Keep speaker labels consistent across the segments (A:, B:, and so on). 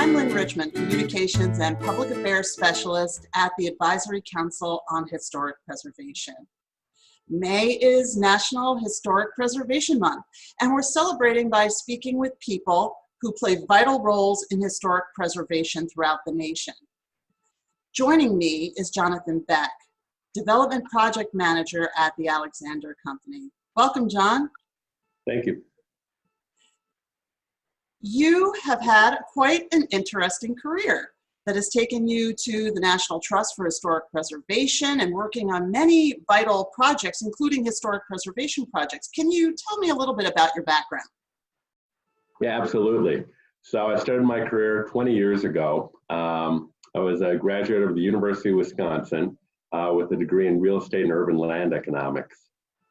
A: I'm Lynne Richmond, Communications and Public Affairs Specialist at the Advisory Council on Historic Preservation. May is National Historic Preservation Month, and we're celebrating by speaking with people who play vital roles in historic preservation throughout the nation. Joining me is Jonathan Beck, Development Project Manager at the Alexander Company. Welcome, John.
B: Thank you.
A: You have had quite an interesting career that has taken you to the National Trust for Historic Preservation and working on many vital projects, including historic preservation projects. Can you tell me a little bit about your background?
B: Yeah, absolutely. So I started my career 20 years ago. I was a graduate of the University of Wisconsin with a degree in real estate and urban land economics.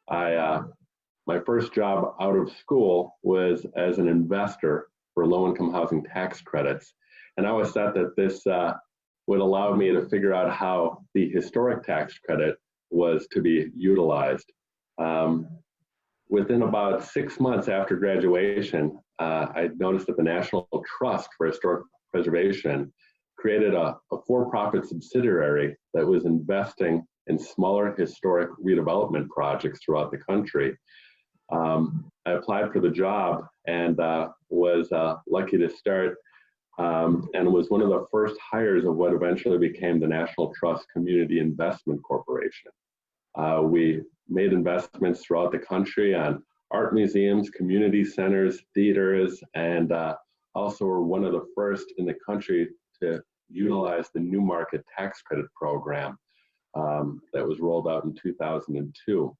B: My first job out of school was as an investor for low-income housing tax credits. And I always thought that this would allow me to figure out how the historic tax credit was to be utilized. Within about 6 months after graduation, I noticed that the National Trust for Historic Preservation created a for-profit subsidiary that was investing in smaller historic redevelopment projects throughout the country. I applied for the job and was lucky to start and was one of the first hires of what eventually became the National Trust Community Investment Corporation. We made investments throughout the country on art museums, community centers, theaters, and also were one of the first in the country to utilize the New Market Tax Credit Program that was rolled out in 2002.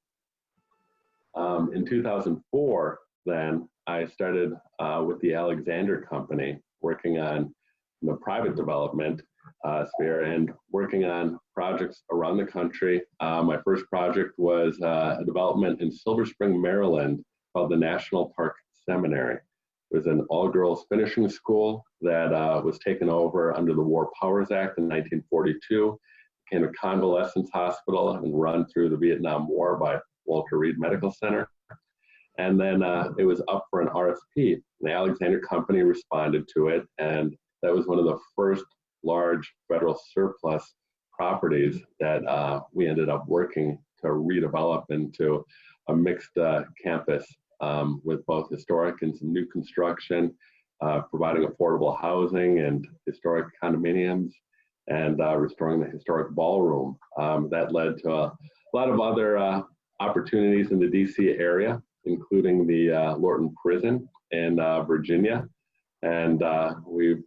B: In 2004, then, I started with the Alexander Company, working on the private development sphere and working on projects around the country. My first project was a development in Silver Spring, Maryland, called the National Park Seminary. It was an all-girls finishing school that was taken over under the War Powers Act in 1942, became a convalescence hospital and run through the Vietnam War by Walter Reed Medical Center. And then it was up for an RFP. The Alexander Company responded to it, and that was one of the first large federal surplus properties that we ended up working to redevelop into a mixed campus with both historic and some new construction, providing affordable housing and historic condominiums, and restoring the historic ballroom. That led to a lot of other opportunities in the DC area, including the Lorton Prison in Virginia. And we've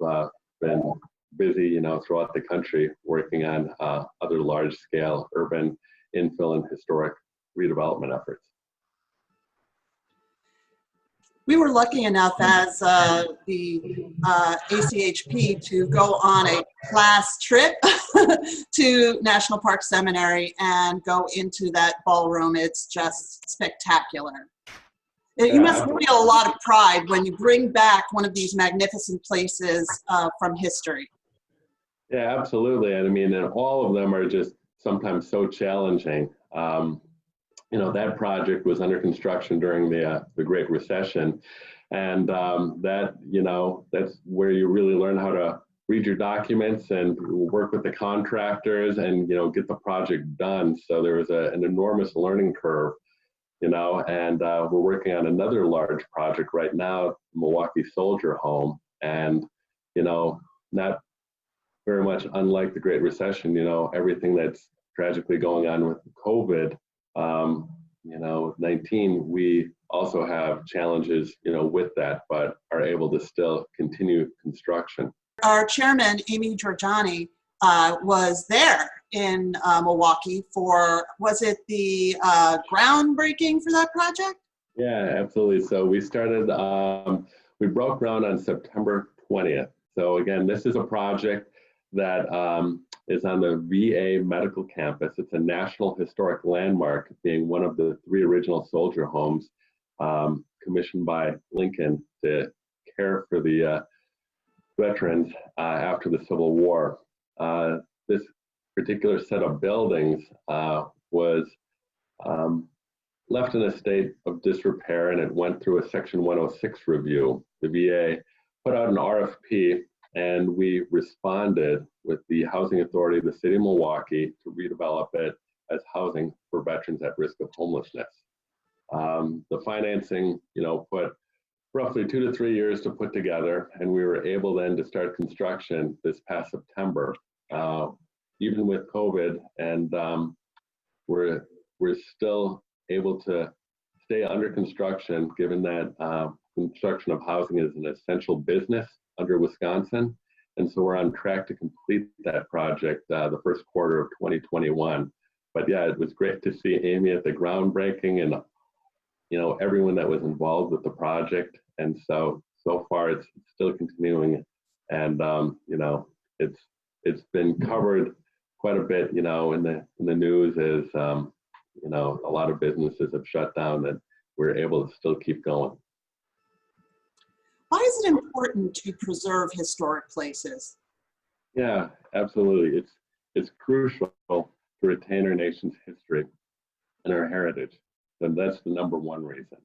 B: been busy, throughout the country working on other large-scale urban infill and historic redevelopment efforts.
A: We were lucky enough as the ACHP to go on a class trip to National Park Seminary and go into that ballroom. It's just spectacular. You must feel a lot of pride when you bring back one of these magnificent places from history.
B: Yeah, absolutely. And I mean, and all of them are just sometimes so challenging. That project was under construction during the Great Recession. And that's where you really learn how to read your documents and work with the contractors and, get the project done. So there was an enormous learning curve, and we're working on another large project right now, Milwaukee Soldier Home. And, not very much unlike the Great Recession, everything that's tragically going on with COVID, 19, we also have challenges, with that, but are able to still continue construction.
A: Our chairman, Amy Giorgiani, was there in Milwaukee for, was it the groundbreaking for that project?
B: Yeah, absolutely. So we started, we broke ground on September 20th. So again, this is a project that is on the VA Medical Campus. It's a National Historic Landmark, being one of the 3 original soldier homes commissioned by Lincoln to care for the veterans after the Civil War. This particular set of buildings was left in a state of disrepair, and it went through a Section 106 review. The VA put out an RFP and we responded with the Housing Authority of the City of Milwaukee to redevelop it as housing for veterans at risk of homelessness. The financing, put roughly 2 to 3 years to put together, and we were able then to start construction this past September, even with COVID, and we're still able to stay under construction, given that construction of housing is an essential business under Wisconsin, and so we're on track to complete that project the first quarter of 2021. But yeah, it was great to see Amy at the groundbreaking and everyone that was involved with the project. And so far it's still continuing, and it's been covered quite a bit, in the news as a lot of businesses have shut down, that we're able to still keep going.
A: Why is it important to preserve historic places?
B: Yeah, absolutely. It's crucial to retain our nation's history and our heritage. And that's the number one reason.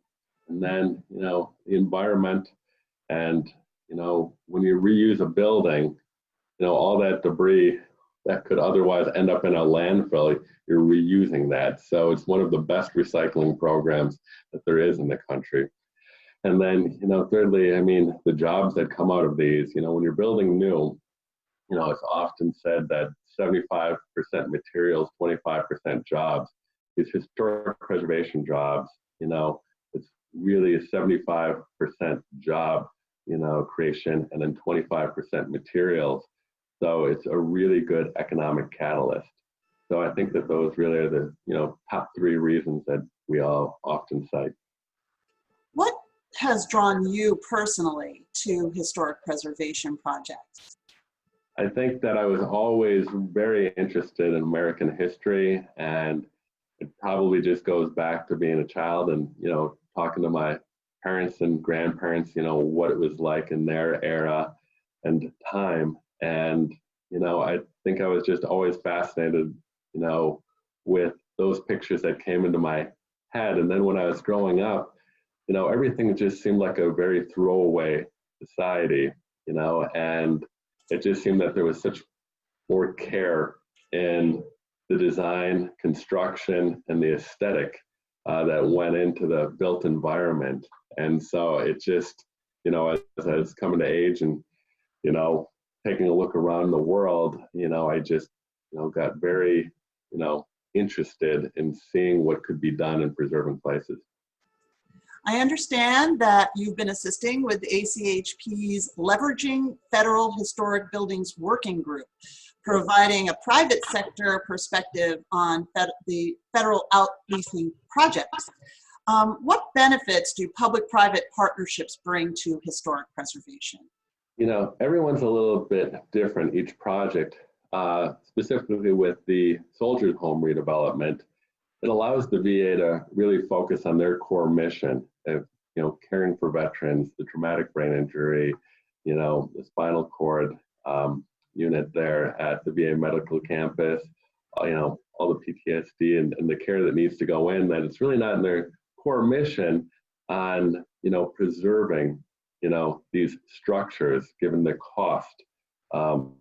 B: And then, the environment, and, when you reuse a building, all that debris that could otherwise end up in a landfill, you're reusing that. So it's one of the best recycling programs that there is in the country. And then, thirdly, the jobs that come out of these, when you're building new, it's often said that 75% materials, 25% jobs. These historic preservation jobs, it's really a 75% job, creation, and then 25% materials. So it's a really good economic catalyst. So I think that those really are the, top 3 reasons that we all often cite.
A: What has drawn you personally to historic preservation projects?
B: I think that I was always very interested in American history, and it probably just goes back to being a child and, talking to my parents and grandparents, what it was like in their era and time. And, I think I was just always fascinated, with those pictures that came into my head. And then when I was growing up, everything just seemed like a very throwaway society, and it just seemed that there was such more care in the design, construction, and the aesthetic that went into the built environment. And so it just, as I was coming to age and, taking a look around the world, I just, got very, interested in seeing what could be done in preserving places.
A: I understand that you've been assisting with ACHP's Leveraging Federal Historic Buildings Working Group, providing a private sector perspective on the federal outleasing projects. What benefits do public-private partnerships bring to historic preservation?
B: Everyone's a little bit different, each project, specifically with the Soldiers Home redevelopment. It allows the VA to really focus on their core mission of, caring for veterans, the traumatic brain injury, the spinal cord unit there at the VA Medical Campus, all the PTSD and the care that needs to go in, that it's really not in their core mission on, preserving, these structures, given the cost of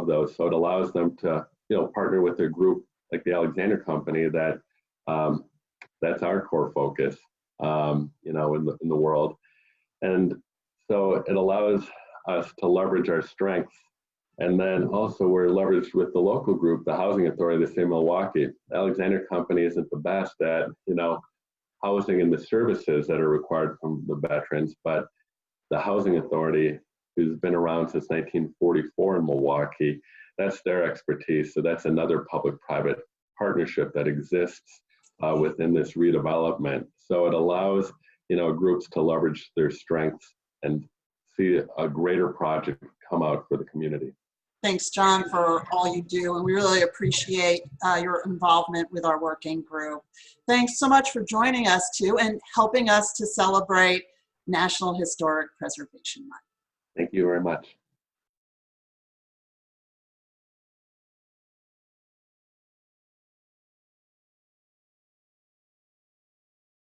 B: those. So it allows them to, partner with a group like the Alexander Company that that's our core focus, in the world. And so it allows us to leverage our strengths. And then also we're leveraged with the local group, the Housing Authority of the City of Milwaukee. The Alexander Company isn't the best at, housing and the services that are required from the veterans, but the Housing Authority, who's been around since 1944 in Milwaukee, that's their expertise. So that's another public-private partnership that exists within this redevelopment. So it allows, groups to leverage their strengths and see a greater project come out for the community.
A: Thanks, John, for all you do, and we really appreciate your involvement with our working group. Thanks so much for joining us too and helping us to celebrate National Historic Preservation Month.
B: Thank you very much.